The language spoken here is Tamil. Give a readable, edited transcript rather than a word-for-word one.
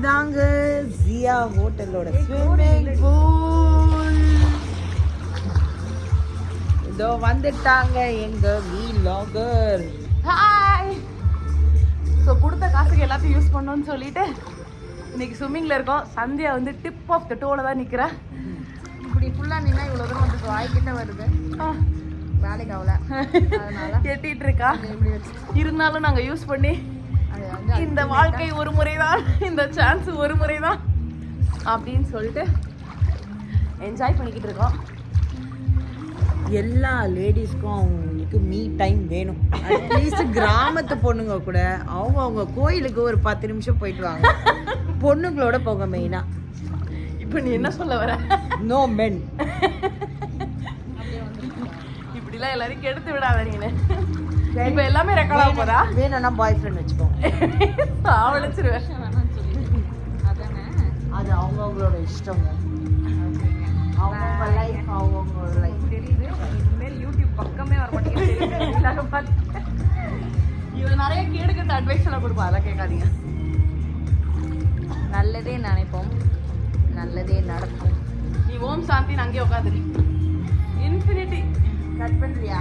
இதுதாங்க ஜியா ஹோட்டலோட ஸ்விம்மிங் பூல். இதோ வந்துட்டாங்க எங்க வீலாகர். ஹாய். ஸோ கொடுத்த காசுக்கு எல்லாத்தையும் யூஸ் பண்ணோன்னு சொல்லிட்டு இன்னைக்கு ஸ்விம்மிங்கில் இருக்கோம். சந்தியா வந்து டிப் ஆஃப் த டோவில் தான் நிற்கிறேன். இப்படி ஃபுல்லாக நின்னா இவ்வளோ தூரம் வந்து வாய்க்கிட்ட வருது. வேலைக்கு ஆகல, அதனால எட்டிட்டு இருக்கா. இருந்தாலும் நாங்கள் யூஸ் பண்ணி இந்த வாழ்க்கை ஒரு முறை தான், இந்த சான்ஸ் ஒரு முறை தான் அப்படின்னு சொல்லிட்டு என்ஜாய் பண்ணிக்கிட்டு இருக்கோம். எல்லா லேடிஸ்க்கும் அவங்களுக்கு மீ டைம் வேணும். அட்லீஸ்ட் கிராமத்து பொண்ணுங்க கூட அவங்க கோயிலுக்கு ஒரு 10 நிமிஷம் போயிட்டு வாங்க. பொண்ணுங்களோட போங்க மெயினா. இப்போ நீ என்ன சொல்ல வர? Know men. இப்படிலாம் எல்லாரையும் கெடுத்து விடாத நீனு. இப்போ எல்லாமே ரெக்கார்ட் ஆக போதா? வேணும்னா பாய் ஃப்ரெண்ட் வச்சுக்கோங்க. சாவடிச்சிருவேன். அது அவங்கவுங்களோட இஷ்டங்க. அவங்க லைஃப் அவங்கவுங்களோட லைஃப். தெரியுது. இனிமேல் யூடியூப் பக்கமே வர மாட்டேங்குது. இவன் நிறைய கேடுகட்ட அட்வைஸ் எல்லாம் கொடுப்பா, அதெல்லாம் கேட்காதீங்க. நல்லதே நினைப்போம், நல்லதே நடக்கும். நீ ஓம் சாந்தி அங்கேயே உட்காந்துரு. இன்ஃபினிட்டி கட் பண்ணுறியா?